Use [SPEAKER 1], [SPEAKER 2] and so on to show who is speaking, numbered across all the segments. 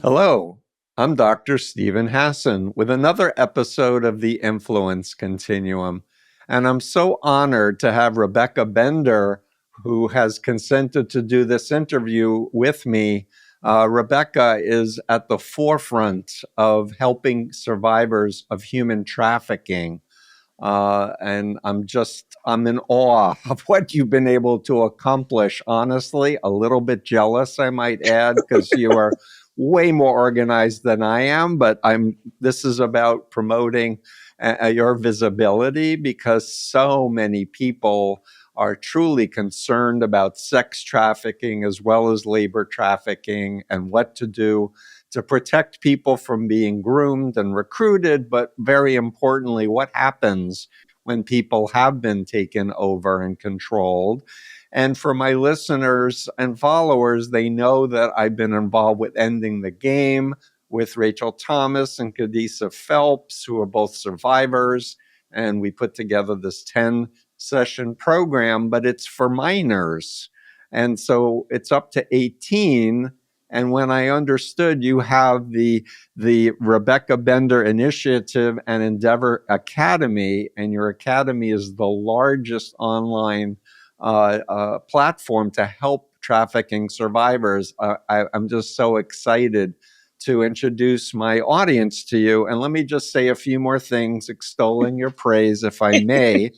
[SPEAKER 1] Hello, I'm Dr. Stephen Hassan with another episode of the Influence Continuum. And I'm so honored to have Rebecca Bender, who has consented to do this interview with me. Rebecca is at the forefront of helping survivors of human trafficking. And I'm in awe of what you've been able to accomplish. Honestly, a little bit jealous, I might add, because you are way more organized than I am. But this is about promoting your visibility because so many people are truly concerned about sex trafficking as well as labor trafficking and what to do to protect people from being groomed and recruited, but very importantly, what happens when people have been taken over and controlled. And for my listeners and followers, they know that I've been involved with Ending the Game with Rachel Thomas and Carissa Phelps, who are both survivors. And we put together this 10-session program, but it's for minors. And so it's up to 18. And when I understood you have the Rebecca Bender Initiative and Endeavor Academy, and your academy is the largest online platform to help trafficking survivors, I'm just so excited to introduce my audience to you. And let me just say a few more things, extolling your praise, if I may.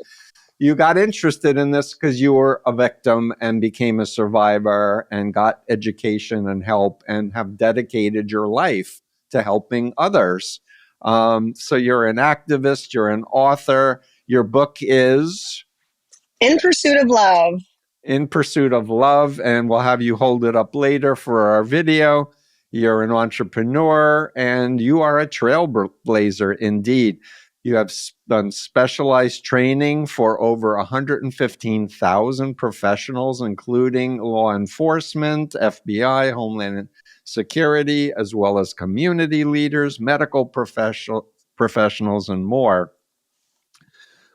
[SPEAKER 1] You got interested in this because you were a victim and became a survivor and got education and help and have dedicated your life to helping others. So you're an activist, you're an author. Your book is
[SPEAKER 2] In Pursuit of Love.
[SPEAKER 1] In Pursuit of Love, and we'll have you hold it up later for our video. You're an entrepreneur and you are a trailblazer indeed. You have done specialized training for over 115,000 professionals, including law enforcement, FBI, Homeland Security, as well as community leaders, medical professionals, and more.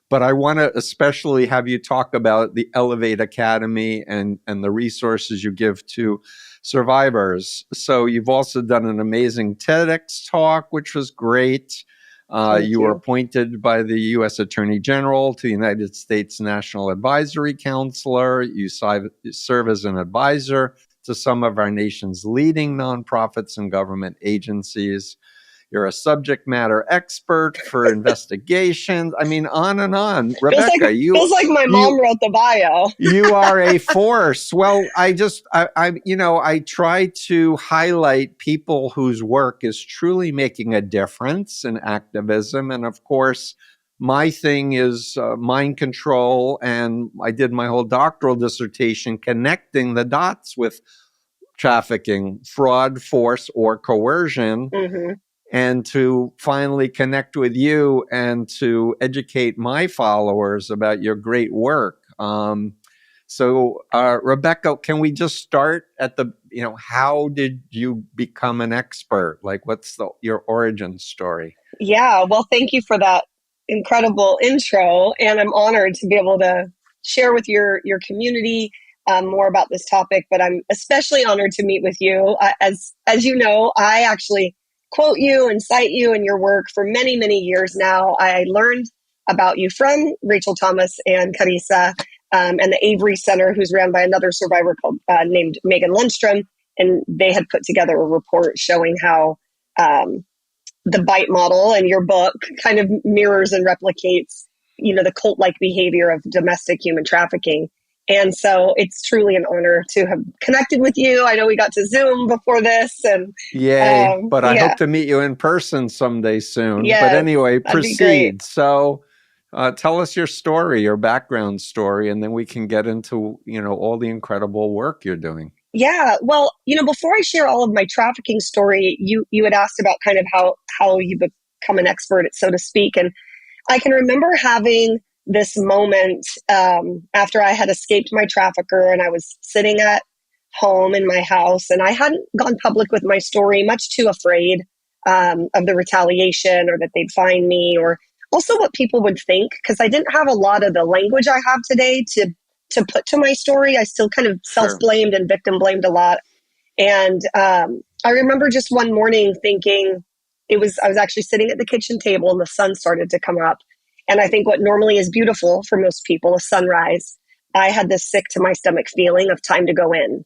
[SPEAKER 1] But I want to especially have you talk about the Elevate Academy and the resources you give to survivors. So you've also done an amazing TEDx talk, which was great. You were appointed by the U.S. Attorney General to the United States National Advisory Counselor. You serve as an advisor to some of our nation's leading nonprofits and government agencies. You're a subject matter expert for investigations. I mean, on and on. Rebecca,
[SPEAKER 2] feels like my mom wrote the bio.
[SPEAKER 1] You are a force. Well, I try to highlight people whose work is truly making a difference in activism. And of course, my thing is mind control. And I did my whole doctoral dissertation connecting the dots with trafficking, fraud, force, or coercion.
[SPEAKER 2] Mm-hmm.
[SPEAKER 1] And to finally connect with you and to educate my followers about your great work. Rebecca, can we just start at how did you become an expert? Like, what's your origin story?
[SPEAKER 2] Yeah, well, thank you for that incredible intro. And I'm honored to be able to share with your community more about this topic. But I'm especially honored to meet with you. As you know, I actually quote you and cite you in your work for many, many years now. I learned about you from Rachel Thomas and Carissa and the Avery Center, who's ran by another survivor named Megan Lundstrom. And they had put together a report showing how the bite model in your book kind of mirrors and replicates, the cult-like behavior of domestic human trafficking. And so it's truly an honor to have connected with you. I know we got to Zoom before this. And
[SPEAKER 1] yay, but I hope to meet you in person someday soon.
[SPEAKER 2] Yes,
[SPEAKER 1] but anyway, proceed. So tell us your story, your background story, and then we can get into, all the incredible work you're doing.
[SPEAKER 2] Yeah, well, before I share all of my trafficking story, you had asked about kind of how you become an expert, so to speak. And I can remember having this moment after I had escaped my trafficker and I was sitting at home in my house and I hadn't gone public with my story, much too afraid of the retaliation or that they'd find me or also what people would think, because I didn't have a lot of the language I have today to put to my story. I still kind of self-blamed and victim blamed a lot. And I remember just one morning thinking I was actually sitting at the kitchen table and the sun started to come up. And I think what normally is beautiful for most people, a sunrise, I had this sick to my stomach feeling of time to go in.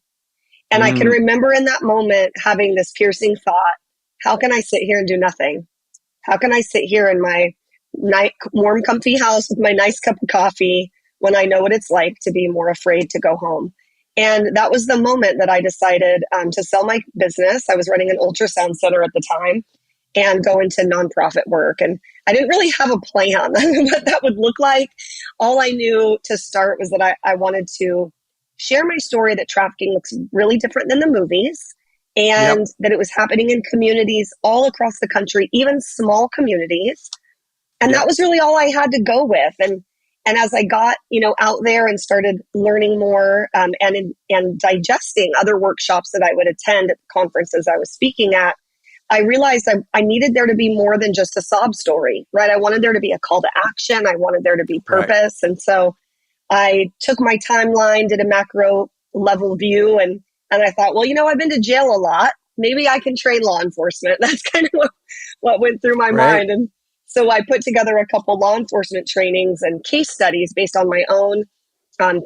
[SPEAKER 2] And I can remember in that moment having this piercing thought, how can I sit here and do nothing? How can I sit here in my warm, comfy house with my nice cup of coffee when I know what it's like to be more afraid to go home? And that was the moment that I decided to sell my business. I was running an ultrasound center at the time and go into nonprofit work. And I didn't really have a plan what that would look like. All I knew to start was that I wanted to share my story, that trafficking looks really different than the movies, and that it was happening in communities all across the country, even small communities. And that was really all I had to go with. And as I got, out there and started learning more and digesting other workshops that I would attend at the conferences I was speaking at, I realized I needed there to be more than just a sob story, right? I wanted there to be a call to action. I wanted there to be purpose. Right. And so I took my timeline, did a macro level view, and I thought, well, I've been to jail a lot. Maybe I can train law enforcement. That's kind of what went through my mind. And so I put together a couple law enforcement trainings and case studies based on my own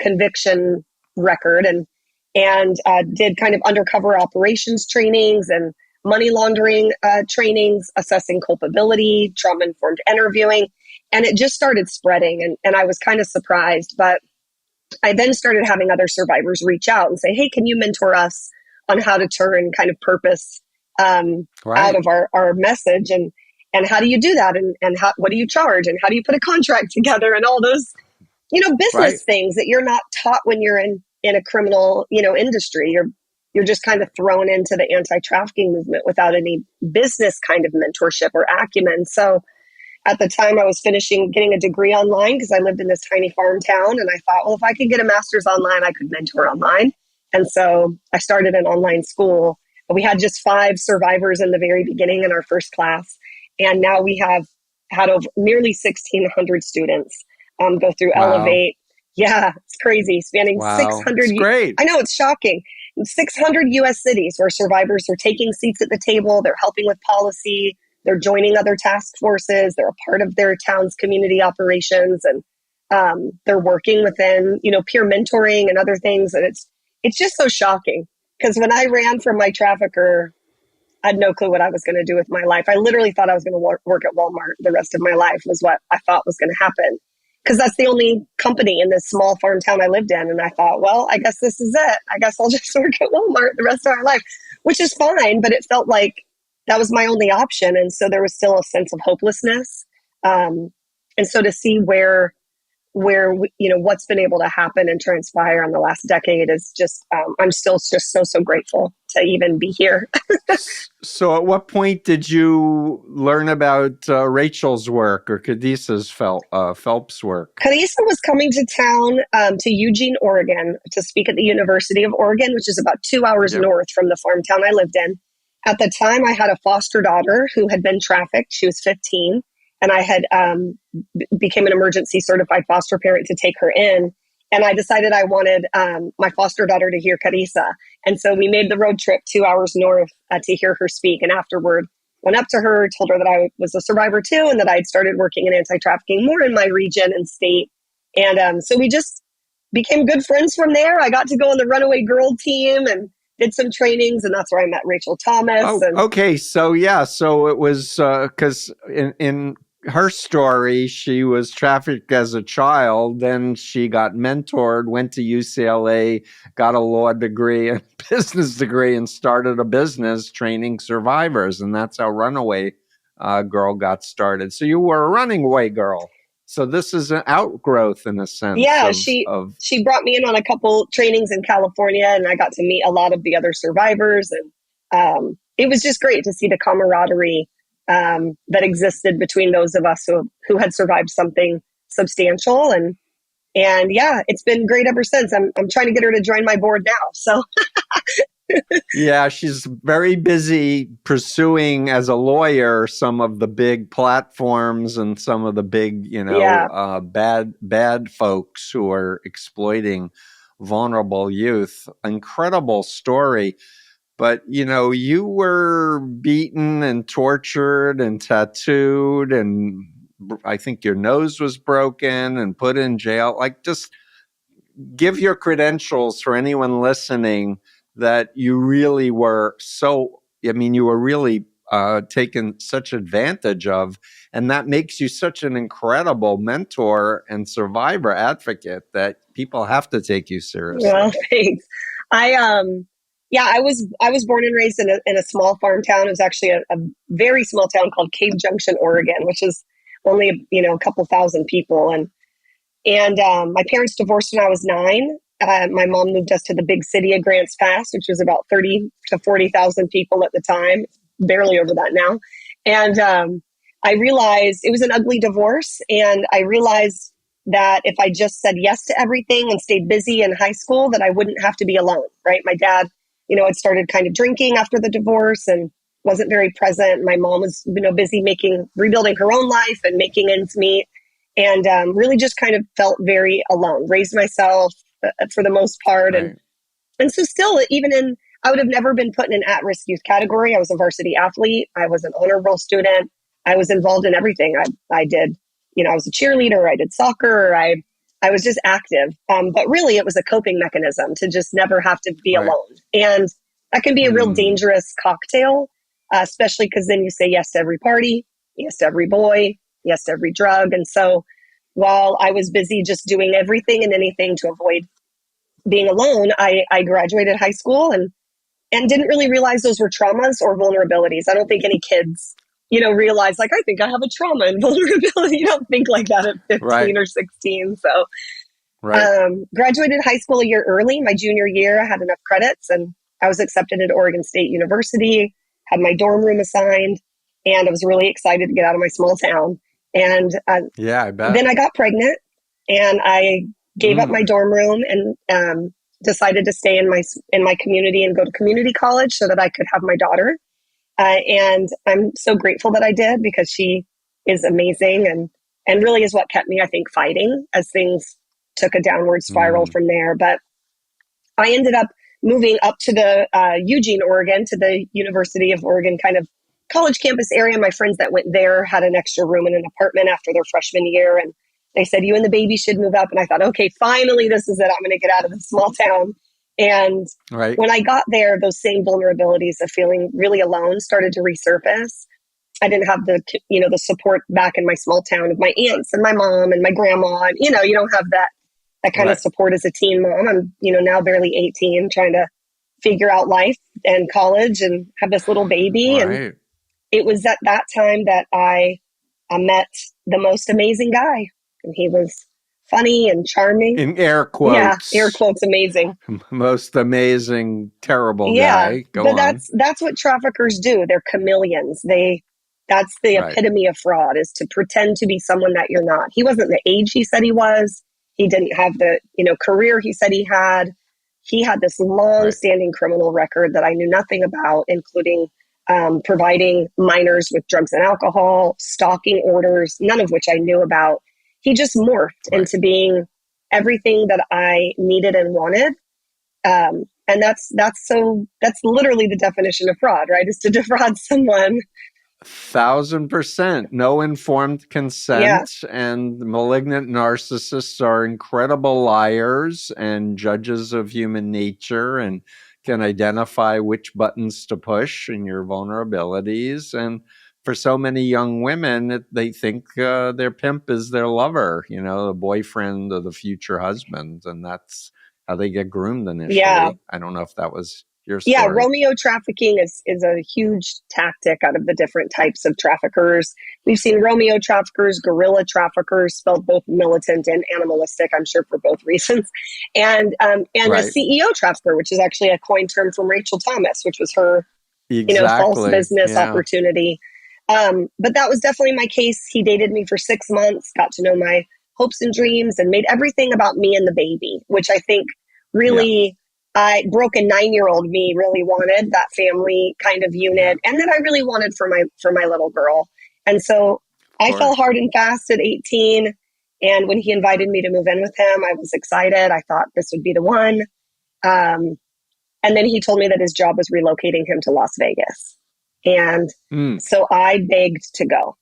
[SPEAKER 2] conviction record, and did kind of undercover operations trainings and money laundering trainings, assessing culpability, trauma-informed interviewing. And it just started spreading. And I was kind of surprised. But I then started having other survivors reach out and say, hey, can you mentor us on how to turn kind of purpose out of our message? And how do you do that? And what do you charge? And how do you put a contract together? And all those, business things that you're not taught when you're in a criminal, industry. You're just kind of thrown into the anti-trafficking movement without any business kind of mentorship or acumen. So at the time I was getting a degree online because I lived in this tiny farm town. And I thought, well, if I could get a master's online, I could mentor online. And so I started an online school. We had just 5 survivors in the very beginning in our first class. And now we have had over nearly 1,600 students go through Elevate. Yeah, it's crazy. Spanning 600.
[SPEAKER 1] It's great.
[SPEAKER 2] I know, it's shocking. 600 U.S. cities where survivors are taking seats at the table. They're helping with policy. They're joining other task forces. They're a part of their town's community operations, and they're working within, peer mentoring and other things. And it's just so shocking because when I ran from my trafficker, I had no clue what I was going to do with my life. I literally thought I was going to work at Walmart the rest of my life was what I thought was going to happen. Because that's the only company in this small farm town I lived in. And I thought, well, I guess this is it. I guess I'll just work at Walmart the rest of my life, which is fine. But it felt like that was my only option. And so there was still a sense of hopelessness. And so to see where what's been able to happen and transpire in the last decade is just, I'm still just so grateful to even be here.
[SPEAKER 1] So at what point did you learn about Rachel's work or Carissa's Phelps work?
[SPEAKER 2] Carissa was coming to town to Eugene, Oregon to speak at the University of Oregon, which is about 2 hours north from the farm town I lived in. At the time, I had a foster daughter who had been trafficked. She was 15. And I had became an emergency certified foster parent to take her in. And I decided I wanted my foster daughter to hear Carissa. And so we made the road trip 2 hours north to hear her speak. And afterward, went up to her, told her that I was a survivor too, and that I'd started working in anti-trafficking more in my region and state. And so we just became good friends from there. I got to go on the Runaway Girl team and did some trainings, and that's where I met Rachel Thomas.
[SPEAKER 1] Okay. So it was because in her story, she was trafficked as a child. Then she got mentored, went to UCLA, got a law degree and business degree, and started a business training survivors. And that's how Runaway Girl got started. So you were a Runaway Girl. So this is an outgrowth in a sense.
[SPEAKER 2] Yeah, she brought me in on a couple trainings in California, and I got to meet a lot of the other survivors. And it was just great to see the camaraderie that existed between those of us who had survived something substantial. And yeah, it's been great ever since. I'm trying to get her to join my board now. So
[SPEAKER 1] yeah, she's very busy pursuing as a lawyer some of the big platforms and some of the big, bad folks who are exploiting vulnerable youth. Incredible story. but you were beaten and tortured and tattooed, and I think your nose was broken and put in jail. Like, just give your credentials for anyone listening that you really were you were really taken such advantage of. And that makes you such an incredible mentor and survivor advocate that people have to take you seriously.
[SPEAKER 2] Well, thanks. I was born and raised in a small farm town. It was actually a very small town called Cave Junction, Oregon, which is only, a couple thousand people. And my parents divorced when I was 9. My mom moved us to the big city of Grants Pass, which was about 30 to 40,000 people at the time, barely over that now. And I realized it was an ugly divorce. And I realized that if I just said yes to everything and stayed busy in high school, that I wouldn't have to be alone, right? My dad, had started kind of drinking after the divorce and wasn't very present. My mom was, busy rebuilding her own life and making ends meet. And really just kind of felt very alone, raised myself for the most part.
[SPEAKER 1] Right.
[SPEAKER 2] And so still, I would have never been put in an at-risk youth category. I was a varsity athlete. I was an honor roll student. I was involved in everything. I did, I was a cheerleader. I did soccer. I was just active. But really, it was a coping mechanism to just never have to be alone. And that can be a real dangerous cocktail, especially because then you say yes to every party, yes to every boy, yes to every drug. And so while I was busy just doing everything and anything to avoid being alone, I graduated high school and didn't really realize those were traumas or vulnerabilities. I don't think any kids, realize I think I have a trauma and vulnerability. You don't think like that at 15 or 16. So graduated high school a year early. My junior year, I had enough credits and I was accepted at Oregon State University, had my dorm room assigned, and I was really excited to get out of my small town. And
[SPEAKER 1] I bet.
[SPEAKER 2] Then I got pregnant and I gave up my dorm room and decided to stay in my community and go to community college so that I could have my daughter. And I'm so grateful that I did because she is amazing and really is what kept me, I think, fighting as things took a downward spiral from there. But I ended up moving up to the Eugene, Oregon, to the University of Oregon kind of college campus area. My friends that went there had an extra room in an apartment after their freshman year. And they said, you and the baby should move up. And I thought, okay, finally, this is it. I'm going to get out of this small town. And when I got there, those same vulnerabilities of feeling really alone started to resurface. I didn't have the support back in my small town of my aunts and my mom and my grandma. And, you don't have that kind of support as a teen mom. I'm, now barely 18, trying to figure out life and college and have this little baby. And it was at that time that I met the most amazing guy. And he was funny and charming.
[SPEAKER 1] In air quotes.
[SPEAKER 2] Yeah, air quotes, amazing.
[SPEAKER 1] Most amazing, terrible
[SPEAKER 2] guy.
[SPEAKER 1] Go
[SPEAKER 2] on. That's what traffickers do. They're chameleons. That's the epitome of fraud, is to pretend to be someone that you're not. He wasn't the age he said he was. He didn't have the, career he said he had. He had this long-standing criminal record that I knew nothing about, including providing minors with drugs and alcohol, stalking orders, none of which I knew about. He just morphed into being everything that I needed and wanted. And that's literally the definition of fraud, right? Is to defraud someone.
[SPEAKER 1] 1,000%. No informed consent. And malignant narcissists are incredible liars and judges of human nature and can identify which buttons to push and your vulnerabilities. And for so many young women, they think their pimp is their lover, the boyfriend or the future husband. And that's how they get groomed initially. Yeah. I don't know if that was your story.
[SPEAKER 2] Yeah, Romeo trafficking is a huge tactic out of the different types of traffickers. We've seen Romeo traffickers, guerrilla traffickers, spelled both militant and animalistic, I'm sure for both reasons. And a CEO trafficker, which is actually a coined term from Rachel Thomas, which was her false business opportunity. But that was definitely my case. He dated me for 6 months, got to know my hopes and dreams, and made everything about me and the baby, which I think really... I broke a 9-year-old me really wanted that family kind of unit, and that I really wanted for my little girl. And so I fell hard and fast at 18. And when he invited me to move in with him, I was excited. I thought this would be the one. And then he told me that his job was relocating him to Las Vegas. And so I begged to go.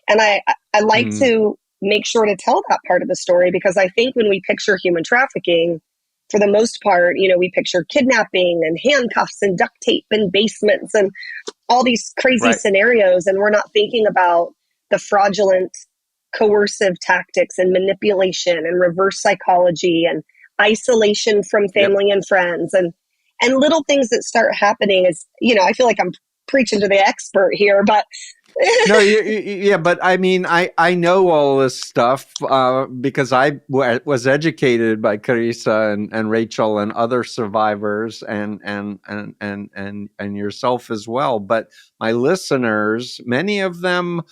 [SPEAKER 2] And I like to make sure to tell that part of the story, because I think when we picture human trafficking, for the most part, we picture kidnapping and handcuffs and duct tape and basements and all these crazy scenarios. And we're not thinking about the fraudulent, coercive tactics and manipulation and reverse psychology and isolation from family and friends and little things that start happening. Is, I feel like I'm preaching to the expert here, but
[SPEAKER 1] no, yeah, but I mean, I know all this stuff because I was educated by Carissa and Rachel and other survivors and yourself as well. But my listeners, many of them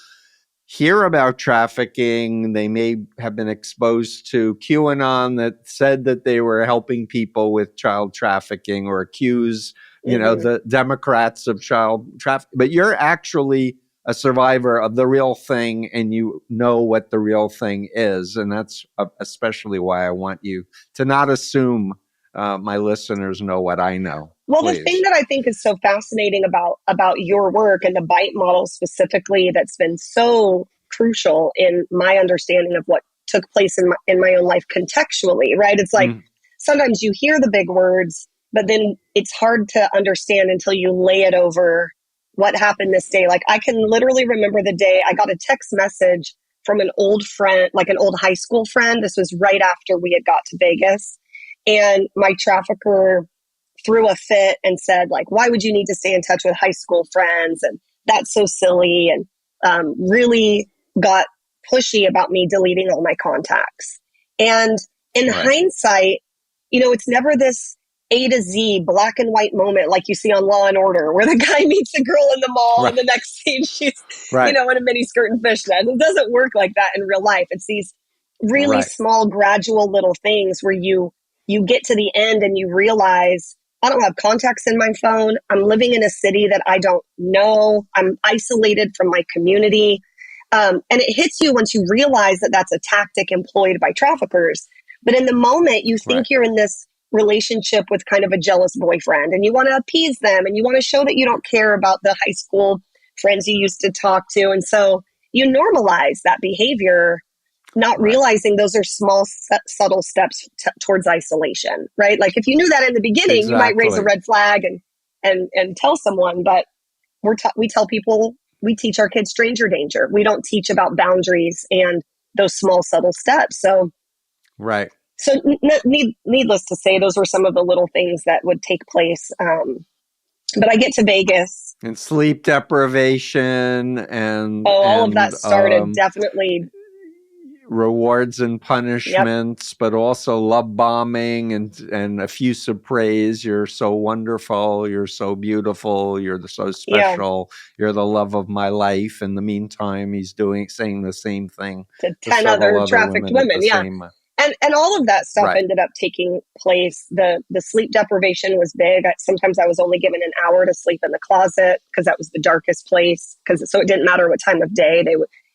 [SPEAKER 1] hear about trafficking. They may have been exposed to QAnon that said that they were helping people with child trafficking, or accuse, the Democrats of child trafficking. But you're actually a survivor of the real thing, and you know what the real thing is. And that's especially why I want you to not assume my listeners know what I know.
[SPEAKER 2] Well,
[SPEAKER 1] Please.
[SPEAKER 2] The thing that I think is so fascinating about your work and the BITE model specifically, that's been so crucial in my understanding of what took place in my own life contextually, right? It's like sometimes you hear the big words, but then it's hard to understand until you lay it over what happened this day. Like, I can literally remember the day I got a text message from an old friend, like an old high school friend. This was right after we had got to Vegas. And my trafficker threw a fit and said, like, why would you need to stay in touch with high school friends? And that's so silly. And really got pushy about me deleting all my contacts. And in hindsight, it's never this A to Z black and white moment like you see on Law and Order, where the guy meets a girl in the mall and the next scene she's, in a mini skirt and fishnets. It doesn't work like that in real life. It's these really small, gradual little things where you get to the end and you realize, I don't have contacts in my phone. I'm living in a city that I don't know. I'm isolated from my community. And it hits you once you realize that that's a tactic employed by traffickers. But in the moment, you think you're in this relationship with kind of a jealous boyfriend, and you want to appease them, and you want to show that you don't care about the high school friends you used to talk to. And so you normalize that behavior, not realizing those are small, subtle steps towards isolation, right? Like, if you knew that in the beginning, you might raise a red flag and tell someone. But we tell people, we teach our kids stranger danger. We don't teach about boundaries and those small, subtle steps. So, So needless to say, those were some of the little things that would take place. But I get to Vegas.
[SPEAKER 1] And sleep deprivation and...
[SPEAKER 2] all of that started definitely...
[SPEAKER 1] rewards and punishments, but also love bombing and effusive praise. You're so wonderful. You're so beautiful. You're so special. You're the love of my life. In the meantime, he's saying the same thing
[SPEAKER 2] to 10 other trafficked women. And all of that stuff ended up taking place. The sleep deprivation was big. Sometimes I was only given an hour to sleep in the closet because that was the darkest place. So it didn't matter what time of day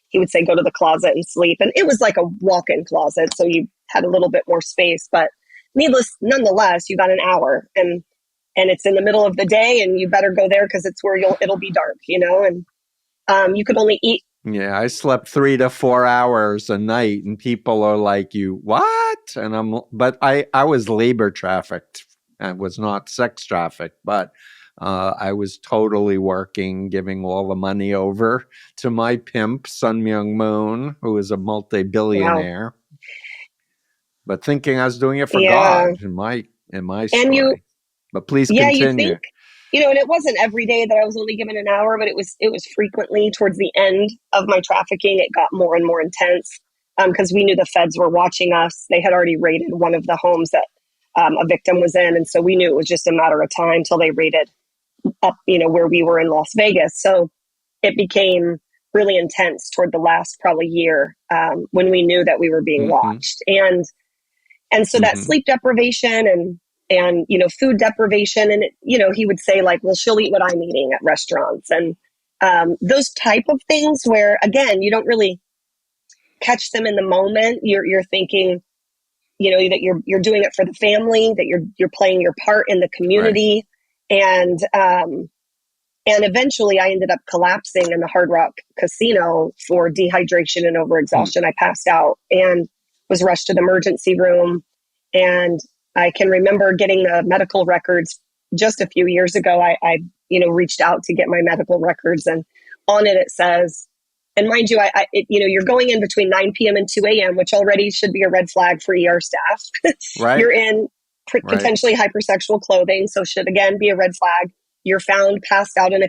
[SPEAKER 2] he would say, go to the closet and sleep. And it was like a walk-in closet, so you had a little bit more space. But nonetheless, you got an hour, and it's in the middle of the day, and you better go there because it's where it'll be dark, and you could only eat.
[SPEAKER 1] Yeah, I slept 3 to 4 hours a night, and people are like, "You what?" And but I was labor trafficked. I was not sex trafficked, but I was totally working, giving all the money over to my pimp, Sun Myung Moon, who is a multi-billionaire, but thinking I was doing it for God in my story. But please continue.
[SPEAKER 2] You think, and it wasn't every day that I was only given an hour, but it was frequently. Towards the end of my trafficking, it got more and more intense because we knew the feds were watching us. They had already raided one of the homes that a victim was in, and so we knew it was just a matter of time till they raided up, where we were in Las Vegas. So it became really intense toward the last probably year when we knew that we were being watched. And so that sleep deprivation and food deprivation, and he would say, like, well, she'll eat what I'm eating at restaurants, and those type of things where, again, you don't really catch them in the moment. You're thinking, that you're doing it for the family, that you're playing your part in the community. Right. And eventually I ended up collapsing in the Hard Rock Casino for dehydration and overexhaustion. I passed out and was rushed to the emergency room. And I can remember getting the medical records just a few years ago. I reached out to get my medical records, and on it says, and mind you, you're going in between 9 p.m. and 2 a.m., which already should be a red flag for ER staff. Right. You're in potentially hypersexual clothing, so should again be a red flag. You're found passed out in a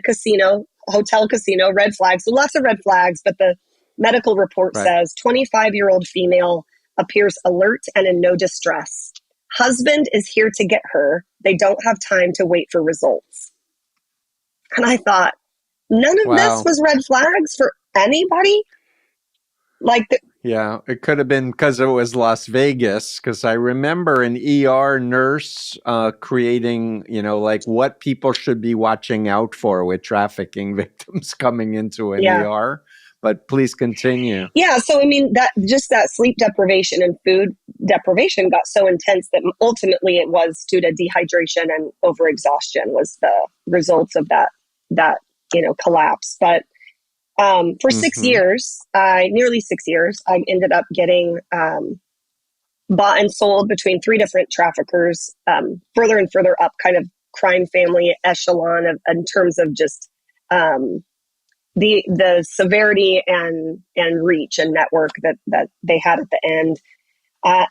[SPEAKER 2] hotel casino, red flags. So lots of red flags, but the medical report says 25-year-old female appears alert and in no distress. Husband is here to get her. They don't have time to wait for results. And I thought, none of this was red flags for anybody?
[SPEAKER 1] Yeah, it could have been because it was Las Vegas, because I remember an ER nurse creating, what people should be watching out for with trafficking victims coming into an ER. But please continue.
[SPEAKER 2] Yeah, so that sleep deprivation and food deprivation got so intense that ultimately it was due to dehydration and overexhaustion was the results of that collapse. But for 6 years, nearly 6 years, I ended up getting bought and sold between 3 different traffickers, further and further up kind of crime family echelon in terms of just the severity and reach and network that they had at the end.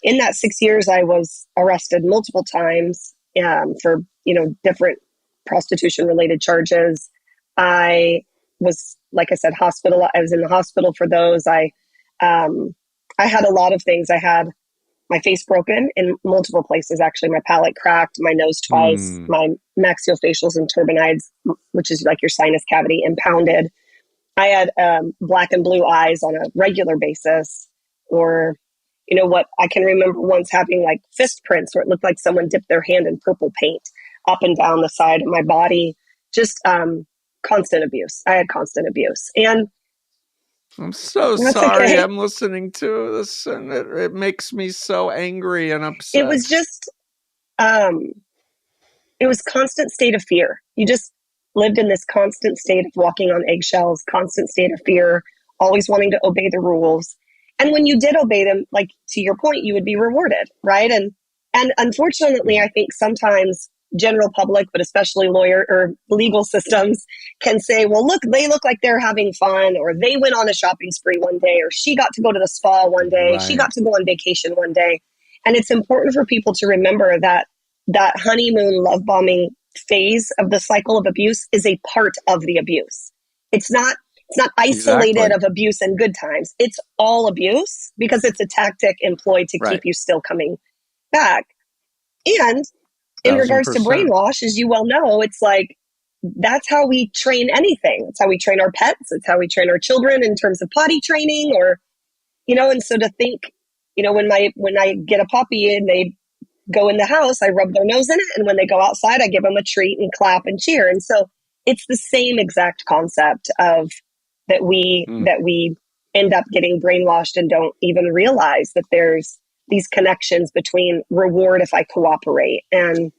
[SPEAKER 2] In that 6 years, I was arrested multiple times for different prostitution related charges. I was, like I said, I was in the hospital for those. I had a lot of things. I had my face broken in multiple places. Actually, my palate cracked, my nose twice, my maxillofacials and turbinates, which is like your sinus cavity, impounded. I had black and blue eyes on a regular basis, or what I can remember once having like fist prints where it looked like someone dipped their hand in purple paint up and down the side of my body. Just constant abuse. I had constant abuse. And
[SPEAKER 1] I'm so sorry. Okay. I'm listening to this and it makes me so angry and upset.
[SPEAKER 2] It was just, it was constant state of fear. You just lived in this constant state of walking on eggshells, constant state of fear, always wanting to obey the rules. And when you did obey them, like to your point, you would be rewarded, right? And unfortunately, I think sometimes general public, but especially lawyer or legal systems can say, well, look, they look like they're having fun, or they went on a shopping spree one day, or she got to go to the spa one day, she got to go on vacation one day. And it's important for people to remember that honeymoon love bombing phase of the cycle of abuse is a part of the abuse. It's not isolated of abuse and good times. It's all abuse because it's a tactic employed to keep you still coming back. And in regards to brainwash, as you well know, it's like, that's how we train anything. It's how we train our pets. It's how we train our children in terms of potty training, or, and so to think, when I get a puppy and they go in the house, I rub their nose in it. And when they go outside, I give them a treat and clap and cheer. And so it's the same exact concept of that we end up getting brainwashed and don't even realize that there's these connections between reward if I cooperate. And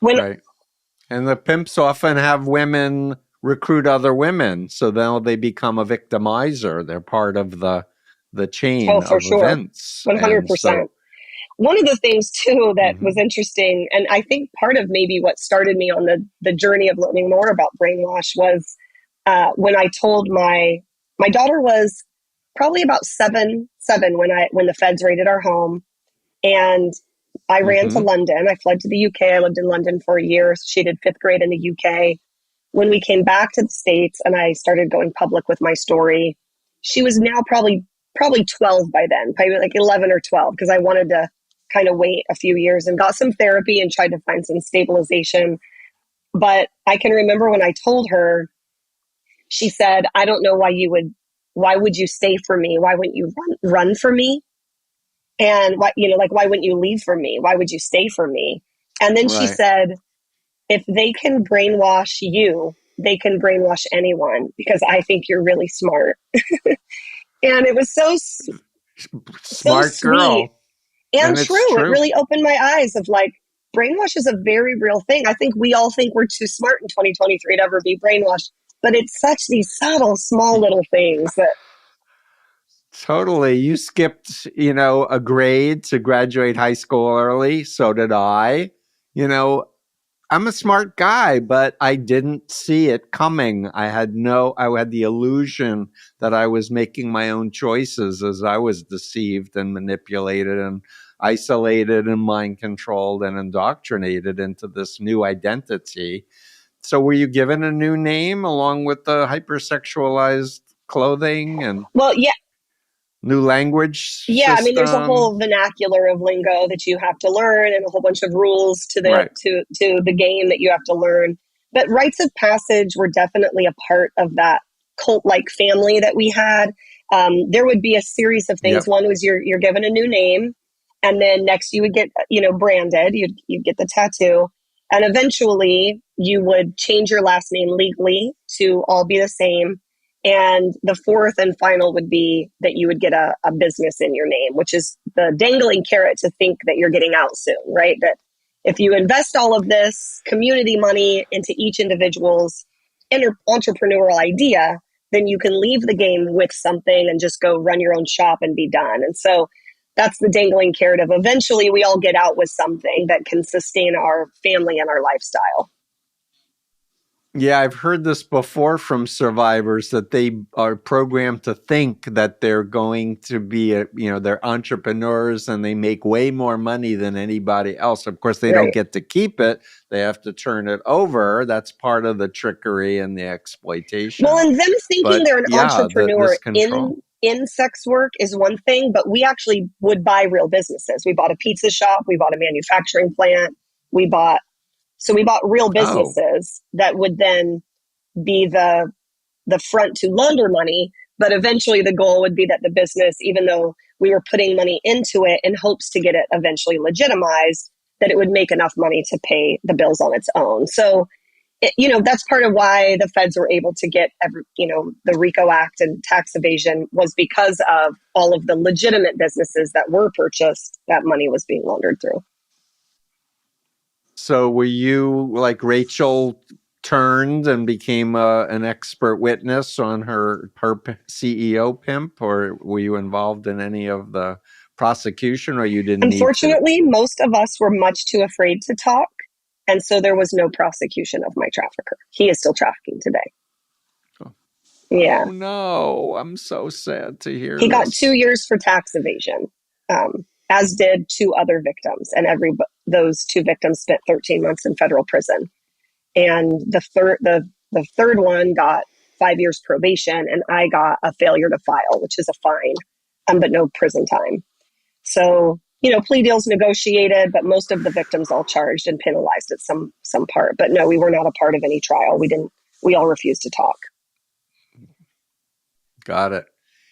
[SPEAKER 1] and the pimps often have women recruit other women, so now they become a victimizer. They're part of the chain of events.
[SPEAKER 2] 100%. One of the things too that was interesting, and I think part of maybe what started me on the journey of learning more about brainwash was when I told my daughter was probably about seven when the feds raided our home, and I ran to London. I fled to the UK. I lived in London for a year. So she did 5th grade in the UK. When we came back to the States and I started going public with my story, she was now probably 12 by then, probably like 11 or 12, because I wanted to kind of wait a few years and got some therapy and tried to find some stabilization. But I can remember when I told her, she said, I don't know why would you stay for me? Why wouldn't you run for me? And why wouldn't you leave for me? Why would you stay for me? And then she said, if they can brainwash you, they can brainwash anyone, because I think you're really smart. And it was so
[SPEAKER 1] smart
[SPEAKER 2] sweet.
[SPEAKER 1] girl.
[SPEAKER 2] And
[SPEAKER 1] And it's
[SPEAKER 2] true, it
[SPEAKER 1] true.
[SPEAKER 2] really opened my eyes of like, brainwash is a very real thing. I think we all think we're too smart in 2023 to ever be brainwashed, but it's such these subtle, small little things that.
[SPEAKER 1] Totally. You skipped, a grade to graduate high school early. So did I. You know, I'm a smart guy, but I didn't see it coming. I had the illusion that I was making my own choices as I was deceived and manipulated and isolated and mind controlled and indoctrinated into this new identity. So were you given a new name along with the hypersexualized clothing and
[SPEAKER 2] Well, yeah,
[SPEAKER 1] new language
[SPEAKER 2] yeah. I mean, there's a
[SPEAKER 1] system?
[SPEAKER 2] whole vernacular of lingo that you have to learn, and a whole bunch of rules to the
[SPEAKER 1] Right.
[SPEAKER 2] to the game that you have to learn. But rites of passage were definitely a part of that cult-like family that we had. There would be a series of things.
[SPEAKER 1] Yep.
[SPEAKER 2] One was you're given a new name, and then next you would get branded. You'd get the tattoo, and eventually you would change your last name legally to all be the same. And the fourth and final would be that you would get a business in your name, which is the dangling carrot to think that you're getting out soon, right? That if you invest all of this community money into each individual's entrepreneurial idea, then you can leave the game with something and just go run your own shop and be done. And so that's the dangling carrot of eventually we all get out with something that can sustain our family and our lifestyle.
[SPEAKER 1] Yeah, I've heard this before from survivors that they are programmed to think that they're going to be, they're entrepreneurs and they make way more money than anybody else. Of course, they don't
[SPEAKER 2] Right.
[SPEAKER 1] get to keep it. They have to turn it over. That's part of the trickery and the exploitation.
[SPEAKER 2] Well, and them thinking
[SPEAKER 1] But
[SPEAKER 2] they're an
[SPEAKER 1] yeah,
[SPEAKER 2] entrepreneur
[SPEAKER 1] this control.
[SPEAKER 2] in sex work is one thing, but we actually would buy real businesses. We bought a pizza shop, we bought a manufacturing plant, we bought real
[SPEAKER 1] Oh,
[SPEAKER 2] businesses that would then be the front to launder money. But eventually the goal would be that the business, even though we were putting money into it in hopes to get it eventually legitimized, that it would make enough money to pay the bills on its own. So that's part of why the feds were able to get the RICO Act and tax evasion was because of all of the legitimate businesses that were purchased that money was being laundered through.
[SPEAKER 1] so were you like Rachel turned and became an expert witness on her CEO pimp, or were you involved in any of the prosecution, or you didn't need to?
[SPEAKER 2] Unfortunately, most of us were much too afraid to talk. And so there was no prosecution of my trafficker. He is still trafficking today. Yeah.
[SPEAKER 1] Oh no, I'm so sad to hear
[SPEAKER 2] He got 2
[SPEAKER 1] this.
[SPEAKER 2] years for tax evasion, as did 2 other victims. And those 2 victims spent 13 months in federal prison. And the third one got 5 years probation, and I got a failure to file, which is a fine, but no prison time. So, plea deals negotiated, but most of the victims all charged and penalized at some part. But no, we were not a part of any trial. We all refused to talk.
[SPEAKER 1] Got it.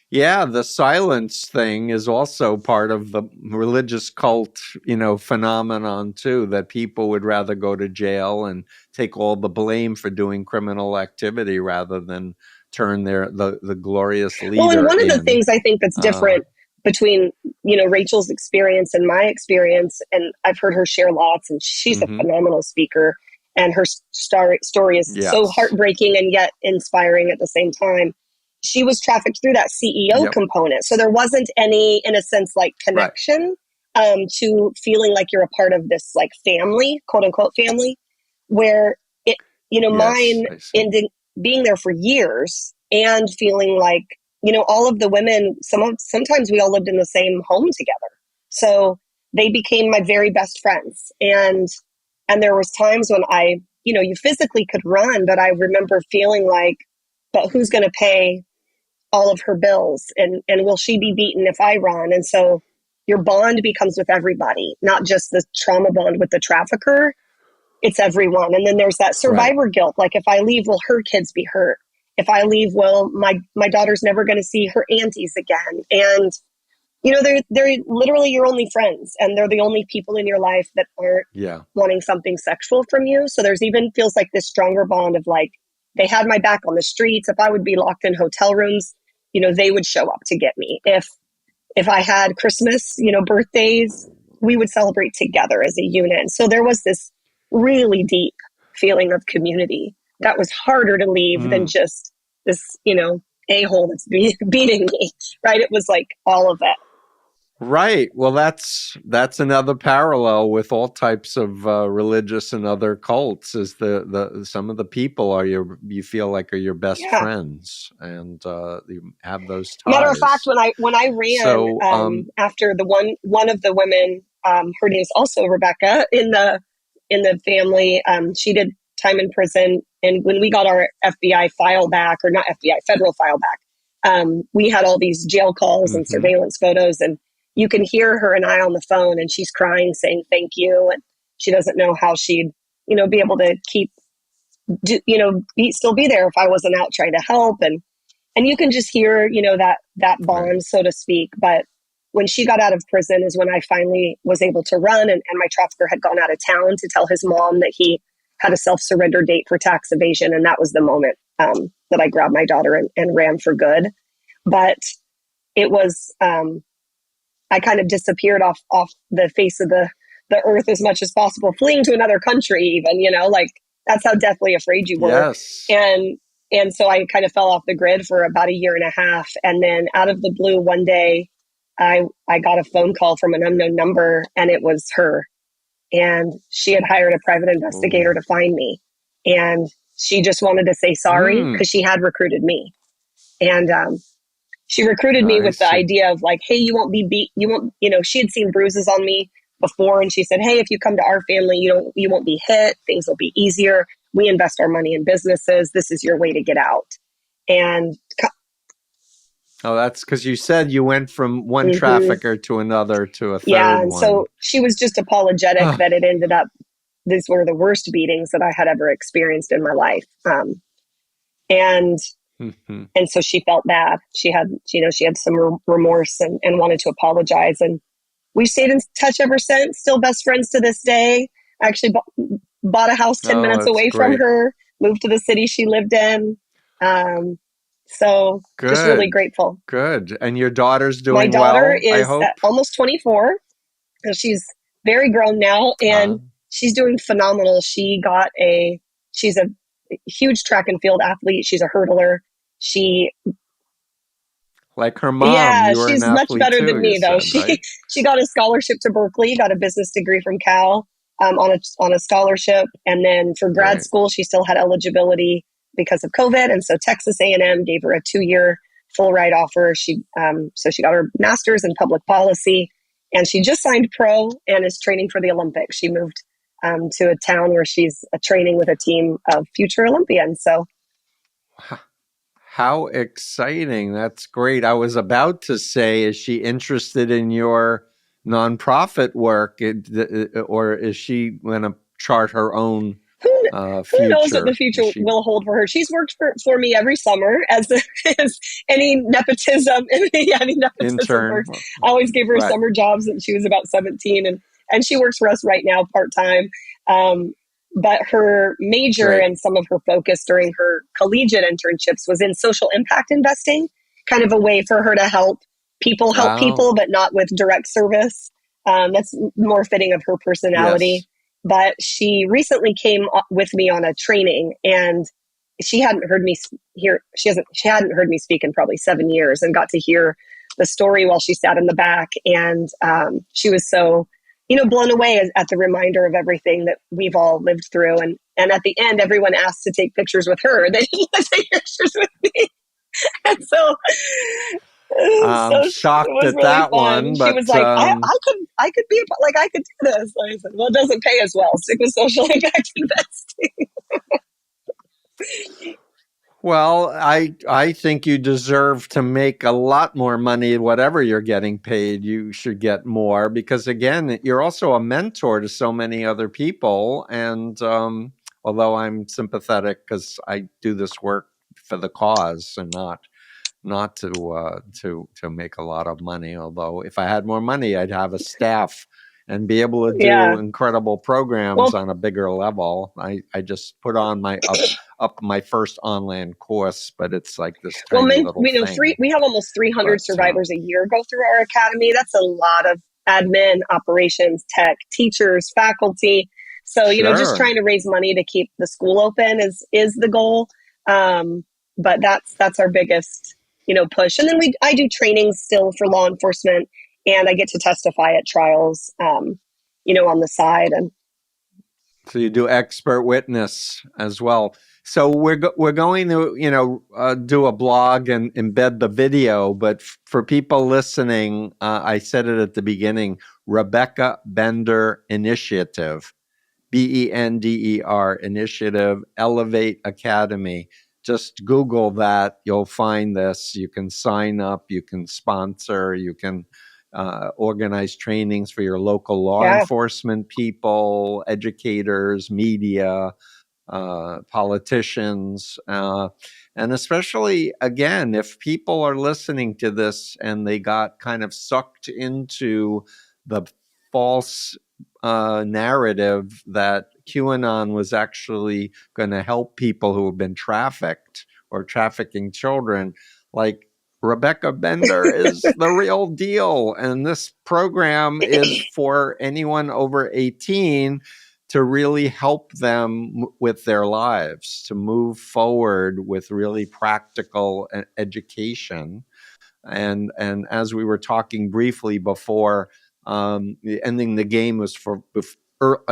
[SPEAKER 1] Yeah, the silence thing is also part of the religious cult, phenomenon too, that people would rather go to jail and take all the blame for doing criminal activity rather than turn the glorious
[SPEAKER 2] Well, and
[SPEAKER 1] leader
[SPEAKER 2] one of the
[SPEAKER 1] in.
[SPEAKER 2] things I think that's different between, Rachel's experience and my experience, and I've heard her share lots, and she's a phenomenal speaker, and her story is so
[SPEAKER 1] Yes.
[SPEAKER 2] heartbreaking and yet inspiring at the same time. She was trafficked through that CEO
[SPEAKER 1] Yep.
[SPEAKER 2] component. So there wasn't any, in a sense, like
[SPEAKER 1] Right.
[SPEAKER 2] connection to feeling like you're a part of this like family, quote unquote family, where it,
[SPEAKER 1] Yes,
[SPEAKER 2] mine
[SPEAKER 1] I see.
[SPEAKER 2] ended being there for years and feeling like, all of the women, sometimes we all lived in the same home together. So they became my very best friends. And there was times when you physically could run, but I remember feeling like, but who's going to pay all of her bills? And will she be beaten if I run? And so your bond becomes with everybody, not just the trauma bond with the trafficker. It's everyone. And then there's that
[SPEAKER 1] Right.
[SPEAKER 2] survivor guilt. Like if I leave, will her kids be hurt? If I leave, well, my daughter's never going to see her aunties again. And, they're literally your only friends. And they're the only people in your life that aren't
[SPEAKER 1] Yeah.
[SPEAKER 2] wanting something sexual from you. So there's even feels like this stronger bond of like, they had my back on the streets. If I would be locked in hotel rooms, they would show up to get me. If I had Christmas, birthdays, we would celebrate together as a unit. And so there was this really deep feeling of community that was harder to leave than just this, a-hole that's beating me, right? It was like all of it.
[SPEAKER 1] Right. Well, that's another parallel with all types of religious and other cults. Is the some of the people you feel like are your best friends, and you have those ties.
[SPEAKER 2] Matter of fact, when I ran after the one of the women, her name is also Rebecca in the family. She did time in prison, and when we got our FBI file back, or not FBI, federal file back, we had all these jail calls and surveillance photos, and you can hear her and I on the phone, and she's crying, saying thank you, and she doesn't know how she'd, be able to still be there if I wasn't out trying to help, and you can just hear, that bond, right, so to speak. But when she got out of prison is when I finally was able to run, and my trafficker had gone out of town to tell his mom that he had a self-surrender date for tax evasion, and that was the moment that I grabbed my daughter and ran for good. But it was I kind of disappeared off the face of the earth as much as possible, fleeing to another country even, like that's how deathly afraid you were.
[SPEAKER 1] Yes.
[SPEAKER 2] And so I kind of fell off the grid for about a year and a half. And then out of the blue, one day, I got a phone call from an unknown number, and it was her. And she had hired a private investigator to find me. And she just wanted to say sorry because she had recruited me. And she recruited me with the idea of like, hey, you won't be beat. You won't, she had seen bruises on me before. And she said, hey, if you come to our family, you won't be hit. Things will be easier. We invest our money in businesses. This is your way to get out. And
[SPEAKER 1] that's because you said you went from one trafficker to another to a third one.
[SPEAKER 2] Yeah, and so she was just apologetic that it ended up, these were the worst beatings that I had ever experienced in my life. And so she felt bad. She had some remorse and wanted to apologize. And we stayed in touch ever since, still best friends to this day. I actually bought a house 10 minutes away from her, moved to the city she lived in. So good. Just really grateful.
[SPEAKER 1] Good. And your daughter's doing well,
[SPEAKER 2] my daughter
[SPEAKER 1] well,
[SPEAKER 2] is almost 24. She's very grown now, and she's doing phenomenal. She's a huge track and field athlete. She's a hurdler.
[SPEAKER 1] Like her mom.
[SPEAKER 2] Yeah, she's much better than me, though. She got a scholarship to Berkeley, got a business degree from Cal on a scholarship, and then for grad school, she still had eligibility because of COVID, and so Texas A&M gave her a 2-year full ride offer. So she got her master's in public policy, and she just signed pro and is training for the Olympics. She moved to a town where she's training with a team of future Olympians. So.
[SPEAKER 1] How exciting. That's great. I was about to say, is she interested in your nonprofit work, or is she going to chart her own future?
[SPEAKER 2] Who knows what the future will hold for her? She's worked for me every summer as any nepotism.
[SPEAKER 1] Intern.
[SPEAKER 2] I always gave her summer jobs when she was about 17, and she works for us right now part-time. But her major and some of her focus during her collegiate internships was in social impact investing, kind of a way for her to help people, but not with direct service. That's more fitting of her personality. Yes. But she recently came with me on a training, and she hadn't heard me she hadn't heard me speak in probably 7 years, and got to hear the story while she sat in the back. And she was so blown away at the reminder of everything that we've all lived through. And at the end, everyone asked to take pictures with her. They didn't want to take pictures with me. And so
[SPEAKER 1] I'm shocked at really that fun. One. But
[SPEAKER 2] she was like, I could be like, I could do this. I said, well, it doesn't pay as well. Stick with social impact investing.
[SPEAKER 1] Well, I think you deserve to make a lot more money. Whatever you're getting paid, you should get more, because again, you're also a mentor to so many other people. And although I'm sympathetic because I do this work for the cause and not to make a lot of money. Although if I had more money, I'd have a staff and be able to do incredible programs on a bigger level. I just put on my first online course, but it's like this tiny little thing.
[SPEAKER 2] We have almost 300 survivors a year go through our academy. That's a lot of admin, operations, tech, teachers, faculty. So, just
[SPEAKER 1] Sure.
[SPEAKER 2] trying to raise money to keep the school open is the goal. But that's our biggest, push. And then I do trainings still for law enforcement, and I get to testify at trials, on the side. And
[SPEAKER 1] So you do expert witness as well. So we're going to do a blog and embed the video. But for people listening, I said it at the beginning. Rebecca Bender Initiative, BENDER Initiative, Elevate Academy. Just Google that. You'll find this. You can sign up. You can sponsor. You can organize trainings for your local law enforcement people, educators, media, politicians, and especially, again, if people are listening to this and they got kind of sucked into the false narrative that QAnon was actually going to help people who have been trafficked or trafficking children, like Rebecca Bender is the real deal. And this program is for anyone over 18 to really help them with their lives, to move forward with really practical education. And as we were talking briefly before, ending the game was for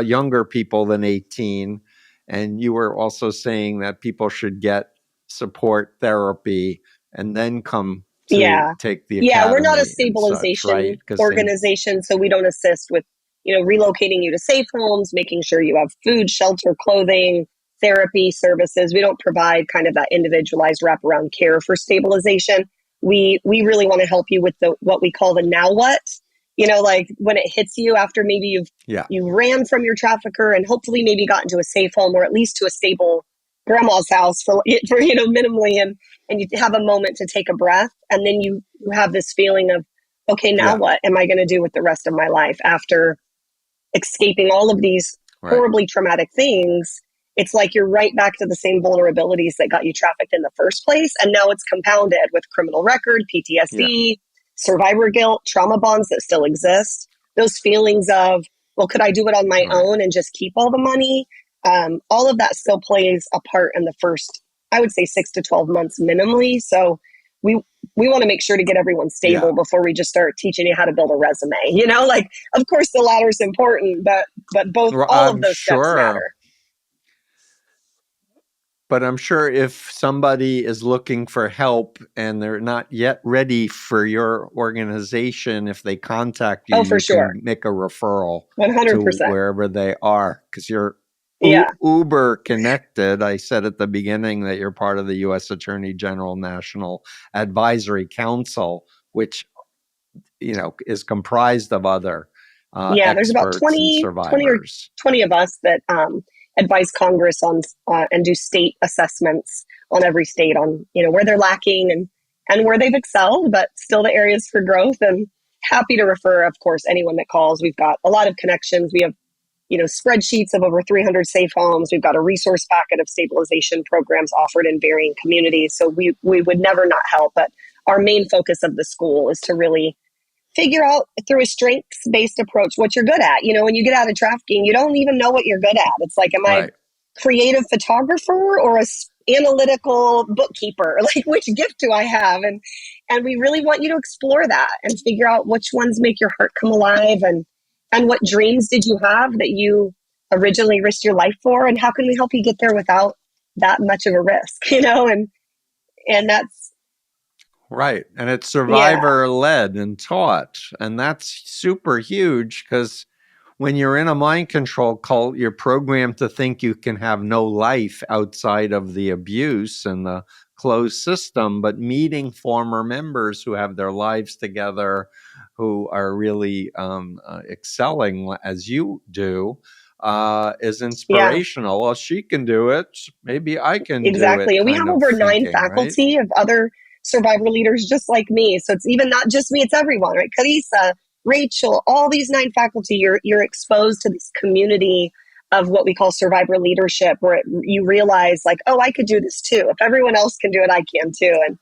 [SPEAKER 1] younger people than 18. And you were also saying that people should get support therapy and then come to take the academy.
[SPEAKER 2] We're not a
[SPEAKER 1] and such,
[SPEAKER 2] stabilization
[SPEAKER 1] right?
[SPEAKER 2] organization, so we don't assist with, relocating you to safe homes, making sure you have food, shelter, clothing, therapy services. We don't provide kind of that individualized wraparound care for stabilization. We really want to help you with what we call the now what, like when it hits you after maybe you ran from your trafficker and hopefully maybe got into a safe home or at least to a stable grandma's house for minimally, and you have a moment to take a breath, and then you have this feeling of, okay, now what am I going to do with the rest of my life after escaping all of these horribly traumatic things? It's like you're right back to the same vulnerabilities that got you trafficked in the first place. And now it's compounded with criminal record, PTSD, survivor guilt, trauma bonds that still exist. Those feelings of, well, could I do it on my own and just keep all the money? All of that still plays a part in the first, I would say, 6 to 12 months minimally. So we want to make sure to get everyone stable before we just start teaching you how to build a resume. Of course, the latter is important, but both, all of those steps matter.
[SPEAKER 1] But I'm sure if somebody is looking for help and they're not yet ready for your organization, if they contact you, you can make a referral
[SPEAKER 2] 100%.
[SPEAKER 1] to wherever they are, because you're uber connected. I said at the beginning that you're part of the U.S. Attorney General National Advisory Council, which is comprised of other
[SPEAKER 2] there's about 20 of us that advise Congress on and do state assessments on every state on where they're lacking and where they've excelled, but still the areas for growth. And happy to refer, of course, anyone that calls. We've got a lot of connections. We have spreadsheets of over 300 safe homes. We've got a resource packet of stabilization programs offered in varying communities. So we would never not help, but our main focus of the school is to really figure out through a strengths-based approach what you're good at. When you get out of trafficking, you don't even know what you're good at. It's like, am I a creative photographer or a analytical bookkeeper? Like, which gift do I have? And we really want you to explore that and figure out which ones make your heart come alive, and what dreams did you have that you originally risked your life for, and how can we help you get there without that much of a risk, and that's
[SPEAKER 1] right. And it's survivor led and taught. And that's super huge, because when you're in a mind control cult, you're programmed to think you can have no life outside of the abuse and the closed system. But meeting former members who have their lives together, who are really excelling as you do, is inspirational. Well, she can do it. Maybe I can do it.
[SPEAKER 2] Exactly. And we have over 9 faculty of other survivor leaders just like me. So it's even not just me, it's everyone, right? Carissa, Rachel, all these 9 faculty, you're exposed to this community of what we call survivor leadership, where you realize like, oh, I could do this too. If everyone else can do it, I can too.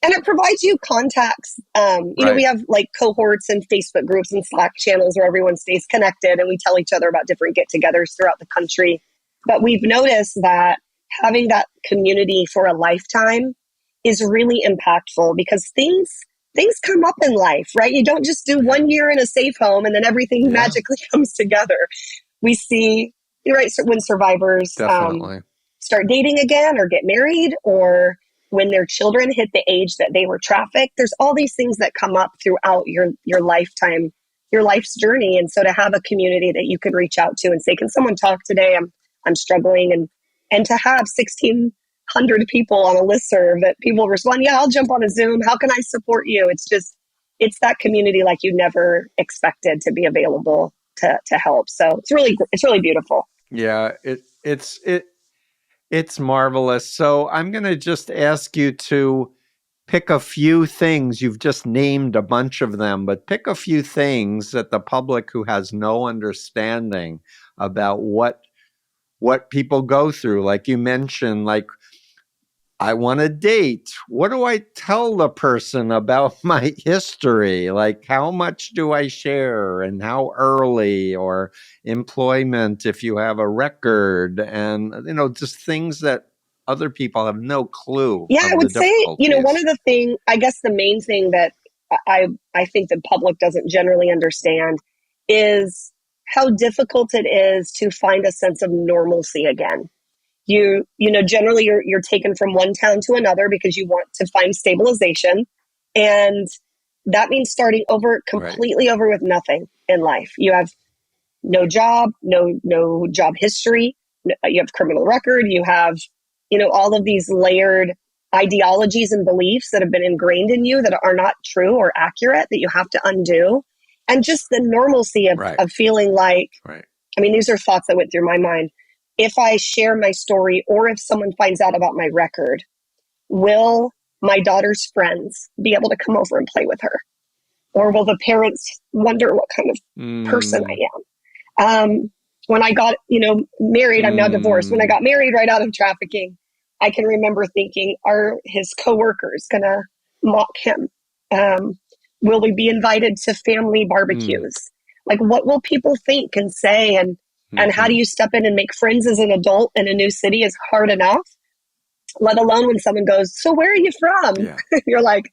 [SPEAKER 2] And it provides you contacts. We have like cohorts and Facebook groups and Slack channels where everyone stays connected and we tell each other about different get-togethers throughout the country. But we've noticed that having that community for a lifetime is really impactful because things come up in life, right? You don't just do 1 year in a safe home and then everything magically comes together. We see, right, so when survivors start dating again or get married, or when their children hit the age that they were trafficked, there's all these things that come up throughout your lifetime, your life's journey. And so to have a community that you can reach out to and say, can someone talk today? I'm struggling. And to have 1,600 people on a listserv that people respond, yeah, I'll jump on a Zoom. How can I support you? It's that community like you never expected to be available to help. So it's really beautiful.
[SPEAKER 1] Yeah, it's marvelous. So I'm going to just ask you to pick a few things. You've just named a bunch of them, but pick a few things that the public who has no understanding about what people go through. Like you mentioned, like, I want to date. What do I tell the person about my history? Like, how much do I share and how early, or employment if you have a record, and, just things that other people have no clue.
[SPEAKER 2] Yeah, I would say, one of the things, I guess the main thing that I think the public doesn't generally understand is how difficult it is to find a sense of normalcy again. Generally you're taken from one town to another because you want to find stabilization. And that means starting over completely over with nothing in life. You have no job, no job history. You have criminal record. You have, all of these layered ideologies and beliefs that have been ingrained in you that are not true or accurate that you have to undo. And just the normalcy of feeling like, these are thoughts that went through my mind. If I share my story, or if someone finds out about my record, will my daughter's friends be able to come over and play with her? Or will the parents wonder what kind of person I am? When I got, married, I'm now divorced. When I got married right out of trafficking, I can remember thinking, are his coworkers going to mock him? Will we be invited to family barbecues? Like, what will people think and say? And how do you step in and make friends as an adult in a new city is hard enough, let alone when someone goes, so where are you from? Yeah. You're like,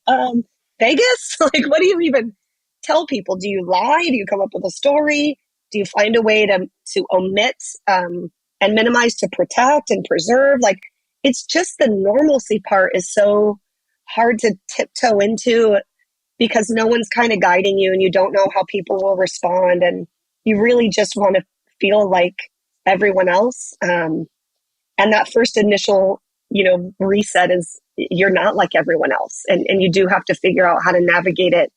[SPEAKER 2] Vegas? Like, what do you even tell people? Do you lie? Do you come up with a story? Do you find a way to omit and minimize to protect and preserve? Like, it's just the normalcy part is so hard to tiptoe into because no one's kind of guiding you and you don't know how people will respond. And you really just want to feel like everyone else. And that first initial, reset is you're not like everyone else. And you do have to figure out how to navigate it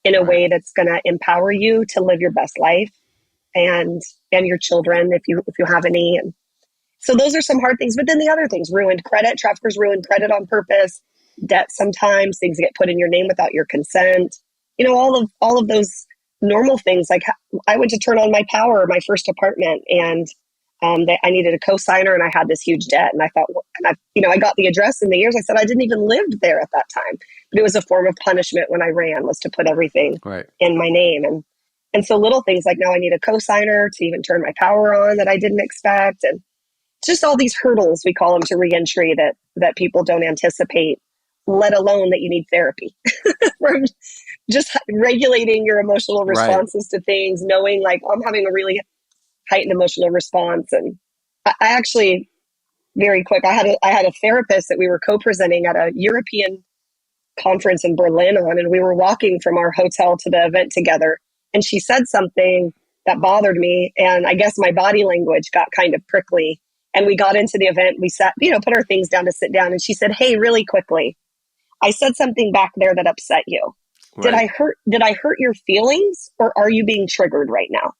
[SPEAKER 2] in a way that's going to empower you to live your best life and your children, if you have any. And so those are some hard things. But then the other things, ruined credit, traffickers ruin credit on purpose, debt sometimes, things get put in your name without your consent. All of those normal things. Like, I went to turn on my power, my first apartment, and I needed a cosigner, and I had this huge debt. And I thought, I got the address in the years. I said I didn't even live there at that time, but it was a form of punishment when I ran, was to put everything in my name. And so little things like, now I need a cosigner to even turn my power on that I didn't expect, and just all these hurdles, we call them, to reentry that people don't anticipate, let alone that you need therapy. From just regulating your emotional responses to things, knowing like, I'm having a really heightened emotional response. And I actually, very quick, I had a therapist that we were co-presenting at a European conference in Berlin on, and we were walking from our hotel to the event together. And she said something that bothered me. And I guess my body language got kind of prickly. And we got into the event, we sat, put our things down to sit down. And she said, hey, really quickly, I said something back there that upset you. Did I hurt your feelings, or are you being triggered right now?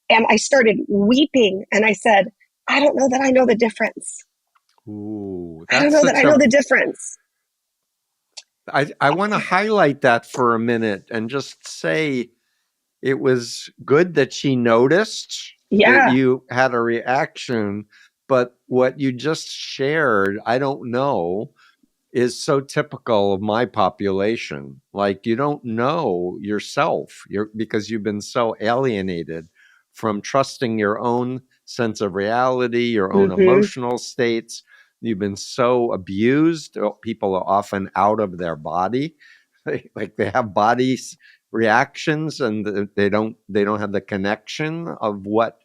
[SPEAKER 2] And I started weeping, and I said, I don't know that I know the difference.
[SPEAKER 1] Ooh,
[SPEAKER 2] I don't know that I know the difference.
[SPEAKER 1] I want to highlight that for a minute and just say it was good that she noticed that you had a reaction, but what you just shared, I don't know. is so typical of my population. Like, you don't know yourself, because you've been so alienated from trusting your own sense of reality, your own
[SPEAKER 2] Mm-hmm.
[SPEAKER 1] emotional states. You've been so abused. People are often out of their body. Like, they have body reactions, and they don't have the connection of what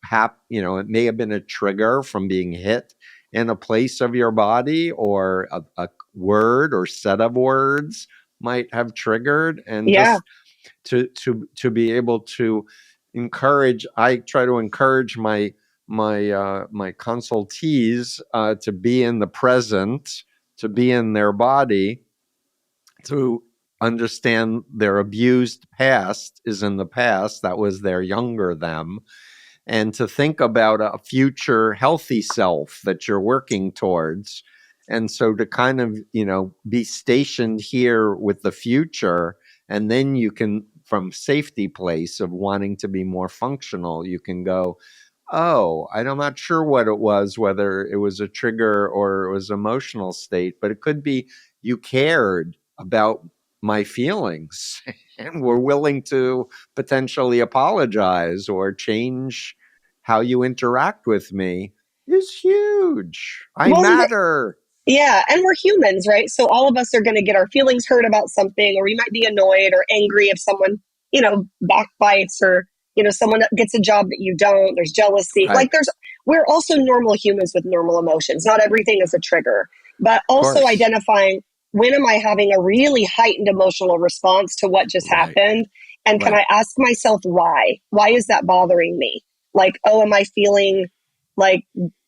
[SPEAKER 1] happened. It may have been a trigger from being hit in a place of your body, or a word or set of words might have triggered. And
[SPEAKER 2] Yeah.
[SPEAKER 1] just to be able to I try to encourage my consultees to be in the present, to be in their body, to understand their abused past is in the past. That was their younger them. And to think about a future healthy self that you're working towards. And so to kind of, be stationed here with the future, and then you can, from safety place of wanting to be more functional, you can go, oh, I'm not sure what it was, whether it was a trigger or it was emotional state, but it could be you cared about my feelings and were willing to potentially apologize or change how you interact with me. Is huge. I
[SPEAKER 2] Well,
[SPEAKER 1] matter.
[SPEAKER 2] yeah, and we're humans, right? So all of us are going to get our feelings hurt about something, or we might be annoyed or angry if someone, backbites, or, someone gets a job that you don't. There's jealousy.
[SPEAKER 1] Right.
[SPEAKER 2] We're also normal humans with normal emotions. Not everything is a trigger, but
[SPEAKER 1] Of
[SPEAKER 2] also
[SPEAKER 1] course.
[SPEAKER 2] identifying, when am I having a really heightened emotional response to what just
[SPEAKER 1] Right.
[SPEAKER 2] happened? And can
[SPEAKER 1] Right.
[SPEAKER 2] I ask myself why? Why is that bothering me? Like, oh, am I feeling like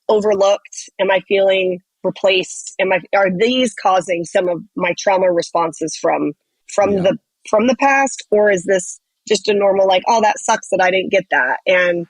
[SPEAKER 2] overlooked? Am I feeling replaced? Are these causing some of my trauma responses from
[SPEAKER 1] Yeah.
[SPEAKER 2] the past? Or is this just a normal, like, oh, that sucks that I didn't get that, and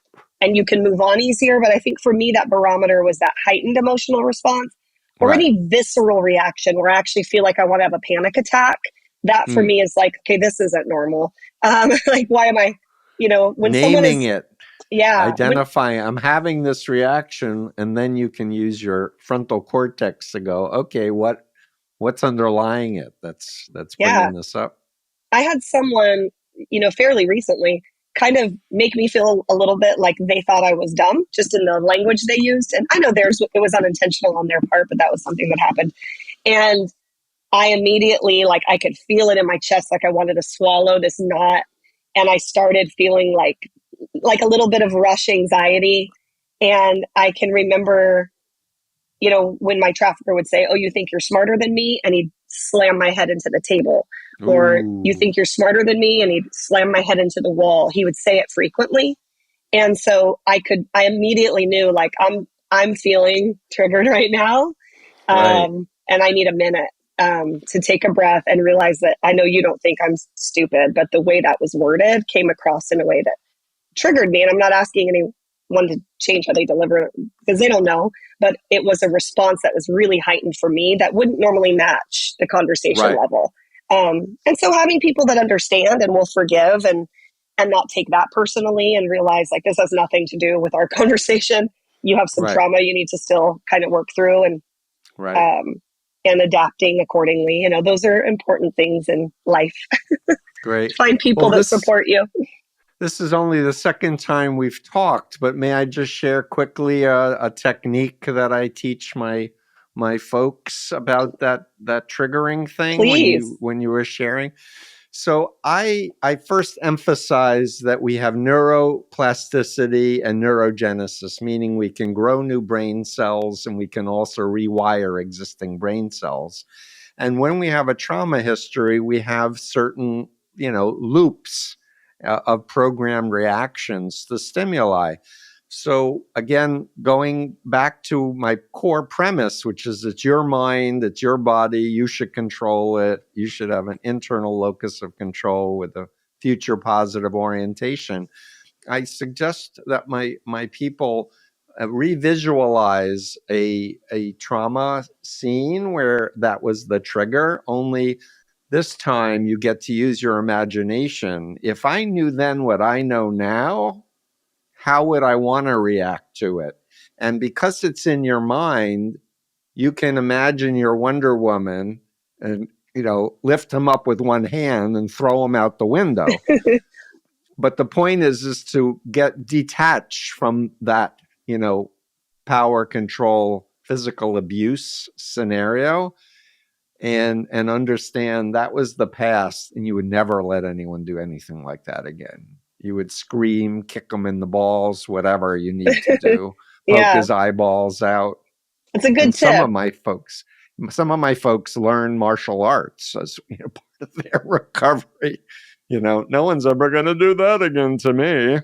[SPEAKER 2] you can move on easier? But I think for me, that barometer was that heightened emotional response, or
[SPEAKER 1] Right.
[SPEAKER 2] any visceral reaction where I actually feel like I want to have a panic attack. That for
[SPEAKER 1] Mm.
[SPEAKER 2] me is like, okay, this isn't normal. Like, why am I, when someone
[SPEAKER 1] Naming
[SPEAKER 2] is,
[SPEAKER 1] it,
[SPEAKER 2] yeah,
[SPEAKER 1] identifying, I'm having this reaction, and then you can use your frontal cortex to go, okay, what's underlying it that's
[SPEAKER 2] yeah,
[SPEAKER 1] bringing this up.
[SPEAKER 2] I had someone, fairly recently kind of make me feel a little bit like they thought I was dumb just in the language they used. And I know it was unintentional on their part, but that was something that happened. And I immediately, like, I could feel it in my chest, like I wanted to swallow this knot. And I started feeling like a little bit of rush anxiety. And I can remember, when my trafficker would say, oh, you think you're smarter than me? And he'd slam my head into the table. Or you
[SPEAKER 1] Ooh.
[SPEAKER 2] think you're smarter than me? And he'd slam my head into the wall. He would say it frequently. And so I immediately knew, like, I'm feeling triggered right now.
[SPEAKER 1] Right.
[SPEAKER 2] And I need a minute to take a breath and realize that I know you don't think I'm stupid, but the way that was worded came across in a way that triggered me. And I'm not asking anyone to change how they deliver it because they don't know, but it was a response that was really heightened for me that wouldn't normally match the conversation
[SPEAKER 1] Right.
[SPEAKER 2] level. And so having people that understand and will forgive and not take that personally and realize, like, this has nothing to do with our conversation. You have some
[SPEAKER 1] Right.
[SPEAKER 2] trauma you need to still kind of work through,
[SPEAKER 1] Right.
[SPEAKER 2] um, and adapting accordingly. Those are important things in life.
[SPEAKER 1] Great.
[SPEAKER 2] Find
[SPEAKER 1] Well,
[SPEAKER 2] people that support you.
[SPEAKER 1] this is only the second time we've talked, but may I just share quickly a technique that I teach my folks about that triggering thing when
[SPEAKER 2] Please.
[SPEAKER 1] you were sharing? So I first emphasize that we have neuroplasticity and neurogenesis, meaning we can grow new brain cells and we can also rewire existing brain cells. And when we have a trauma history, we have certain, loops of programmed reactions to stimuli. So again, going back to my core premise, which is it's your mind, it's your body, you should control it. You should have an internal locus of control with a future positive orientation. I suggest that my people revisualize a trauma scene where that was the trigger, only this time you get to use your imagination. If I knew then what I know now, how would I want to react to it? And because it's in your mind, you can imagine your Wonder Woman and, lift him up with one hand and throw him out the window. But the point is to get detached from that, power control, physical abuse scenario, and understand that was the past, and you would never let anyone do anything like that again. You would scream, kick him in the balls, whatever you need to do, poke his eyeballs out.
[SPEAKER 2] It's a good
[SPEAKER 1] And
[SPEAKER 2] tip.
[SPEAKER 1] Some of my folks learn martial arts as part of their recovery. No one's ever going to do that again to me.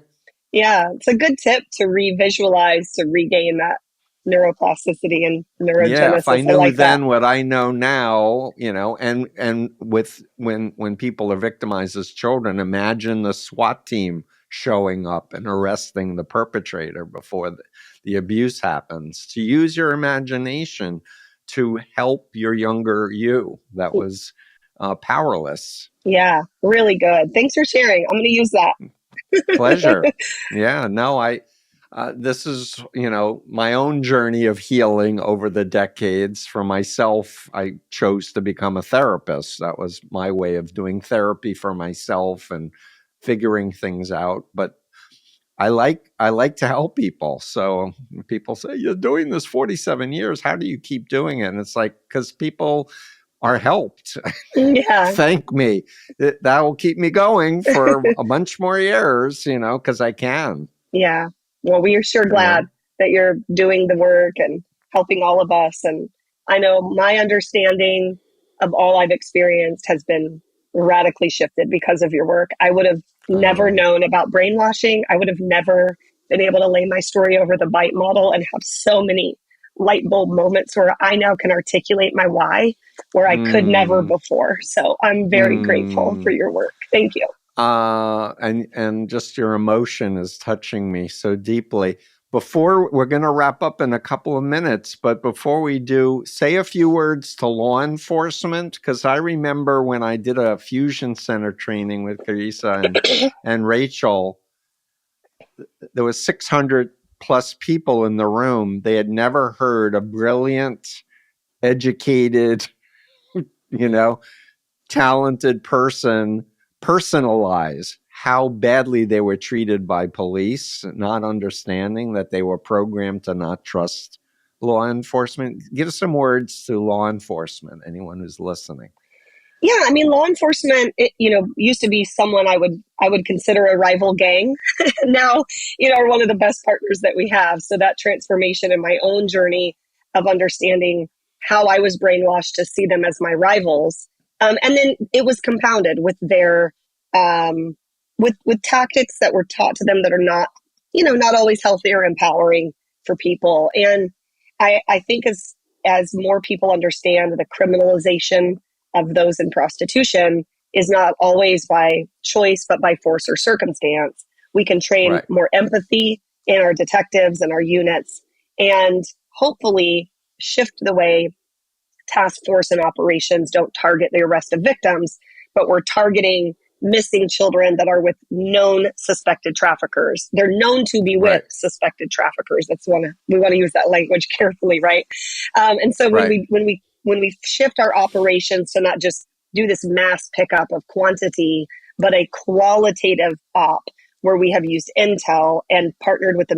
[SPEAKER 2] Yeah, it's a good tip to revisualize, to regain that neuroplasticity and neurogenesis.
[SPEAKER 1] Yeah, if I knew then
[SPEAKER 2] that.
[SPEAKER 1] what I know now, and with when people are victimized as children, imagine the SWAT team showing up and arresting the perpetrator before the abuse happens. To use your imagination to help your younger you that was powerless.
[SPEAKER 2] Yeah, really good. Thanks for sharing. I'm going to use that.
[SPEAKER 1] Pleasure. Yeah, no, this is, my own journey of healing over the decades. For myself, I chose to become a therapist. That was my way of doing therapy for myself and figuring things out. But I like to help people. So people say, you're doing this 47 years. How do you keep doing it? And it's like, because people are helped.
[SPEAKER 2] Yeah.
[SPEAKER 1] Thank me. That will keep me going for a bunch more years, because I can.
[SPEAKER 2] Yeah. Well, we are sure glad that you're doing the work and helping all of us. And I know my understanding of all I've experienced has been radically shifted because of your work. I would have never known about brainwashing. I would have never been able to lay my story over the bite model and have so many light bulb moments where I now can articulate my why, where I could never before. So I'm very grateful for your work. Thank you.
[SPEAKER 1] And just your emotion is touching me so deeply. Before we're going to wrap up in a couple of minutes, but before we do, say a few words to law enforcement, because I remember when I did a fusion center training with Carissa and Rachel, there was 600 plus people in the room. They had never heard a brilliant, educated, talented person personalize how badly they were treated by police, not understanding that they were programmed to not trust law enforcement. Give some words to law enforcement, anyone who's listening.
[SPEAKER 2] Yeah, I mean, law enforcement, used to be someone I would consider a rival gang. Now, are one of the best partners that we have. So that transformation in my own journey of understanding how I was brainwashed to see them as my rivals, and then it was compounded with their with tactics that were taught to them that are not, not always healthy or empowering for people. And I think as more people understand the criminalization of those in prostitution is not always by choice, but by force or circumstance, we can train more empathy in our detectives and our units, and hopefully shift the way task force and operations don't target the arrest of victims, but we're targeting missing children that are with known suspected traffickers. They're known to be with suspected traffickers. We want to use that language carefully, right? And so when we shift our operations to not just do this mass pickup of quantity, but a qualitative op where we have used intel and partnered with the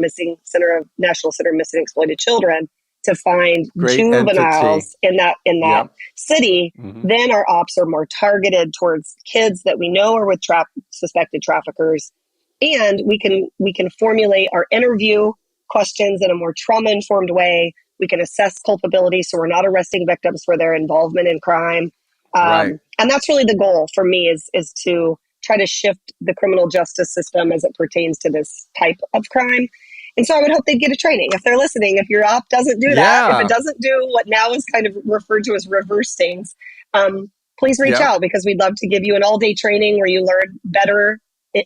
[SPEAKER 2] National Center of Missing and Exploited Children to find juveniles in that city, then our ops are more targeted towards kids that we know are with suspected traffickers, and we can formulate our interview questions in a more trauma-informed way. We can assess culpability, so we're not arresting victims for their involvement in crime, and that's really the goal for me is to try to shift the criminal justice system as it pertains to this type of crime. And so I would hope they'd get a training. If they're listening, if your op doesn't do that, if it doesn't do what now is kind of referred to as reverse stings, please reach out, because we'd love to give you an all-day training where you learn better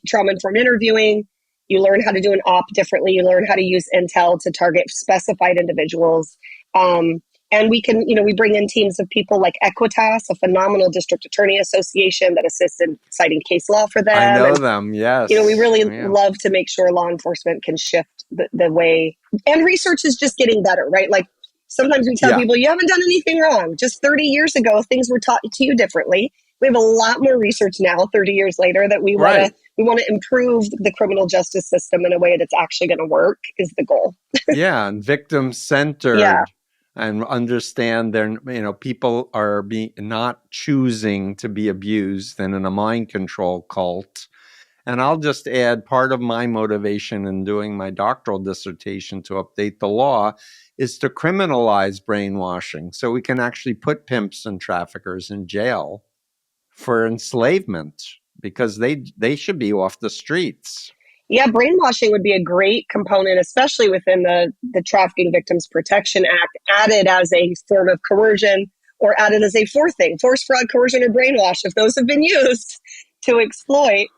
[SPEAKER 2] trauma-informed interviewing. You learn how to do an op differently. You learn how to use intel to target specified individuals. And we can, we bring in teams of people like Equitas, a phenomenal district attorney association that assists in citing case law for them.
[SPEAKER 1] I know them, yes.
[SPEAKER 2] We really love to make sure law enforcement can shift the way, and research is just getting better, right? Like Sometimes we tell
[SPEAKER 1] Yeah.
[SPEAKER 2] people, you haven't done anything wrong. Just 30 years ago, things were taught to you differently. We have a lot more research now, 30 years later, that we want to improve the criminal justice system in a way that's actually going to work is the goal.
[SPEAKER 1] Yeah, and victim-centered.
[SPEAKER 2] Yeah.
[SPEAKER 1] And understand people are not choosing to be abused and in a mind control cult. And I'll just add, part of my motivation in doing my doctoral dissertation to update the law is to criminalize brainwashing so we can actually put pimps and traffickers in jail for enslavement, because they should be off the streets.
[SPEAKER 2] Yeah, brainwashing would be a great component, especially within the Trafficking Victims Protection Act, added as a form of coercion or added as a fourth thing, force, fraud, coercion, or brainwash. If those have been used to exploit,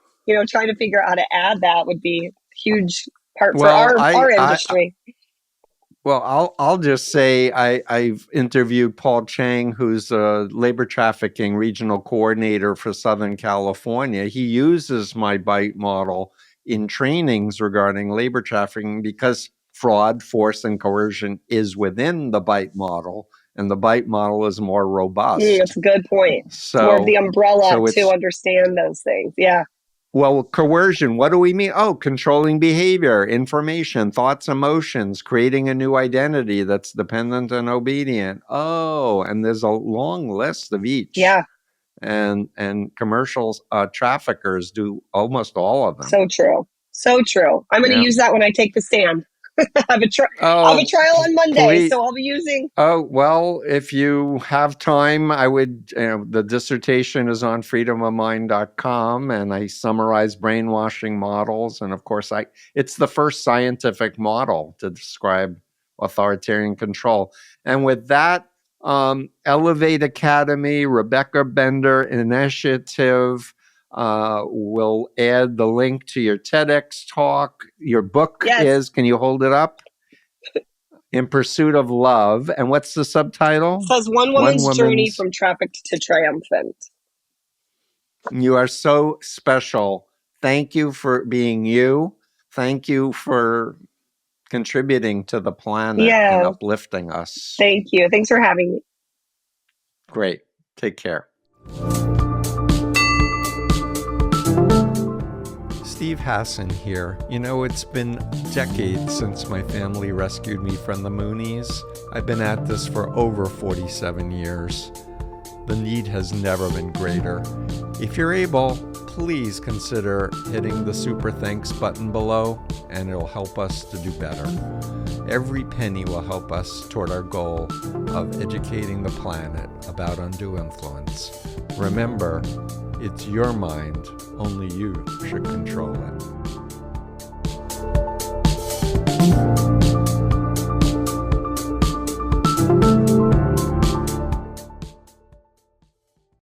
[SPEAKER 2] trying to figure out how to add that would be a huge part for our industry.
[SPEAKER 1] I'll just say I've interviewed Paul Chang, who's a labor trafficking regional coordinator for Southern California. He uses my BITE model in trainings regarding labor trafficking because fraud, force, and coercion is within the BITE model, and the BITE model is more robust.
[SPEAKER 2] That's a good point. So, more of the umbrella to understand those things. Yeah.
[SPEAKER 1] Well, coercion, what do we mean? Oh, controlling behavior, information, thoughts, emotions, creating a new identity that's dependent and obedient. Oh, and there's a long list of each.
[SPEAKER 2] Yeah.
[SPEAKER 1] And commercial traffickers do almost all of them.
[SPEAKER 2] So true. So true. I'm going to use that when I take the stand. I have a trial on Monday, so I'll be using.
[SPEAKER 1] Oh, well, if you have time, I would, the dissertation is on freedomofmind.com, and I summarize brainwashing models. And of course, it's the first scientific model to describe authoritarian control. And with that, Elevate Academy, Rebecca Bender Initiative, we'll add the link to your TEDx talk. Your book is, can you hold it up? In Pursuit of Love. And what's the subtitle?
[SPEAKER 2] It says One Woman's Journey from Trafficked to Triumphant.
[SPEAKER 1] You are so special. Thank you for being you. Thank you for contributing to the planet and uplifting us.
[SPEAKER 2] Thank you. Thanks for having me.
[SPEAKER 1] Great. Take care. Steve Hassan here. It's been decades since my family rescued me from the Moonies. I've been at this for over 47 years. The need has never been greater. If you're able, please consider hitting the super thanks button below, and it'll help us to do better. Every penny will help us toward our goal of educating the planet about undue influence. Remember, it's your mind. Only you should control it.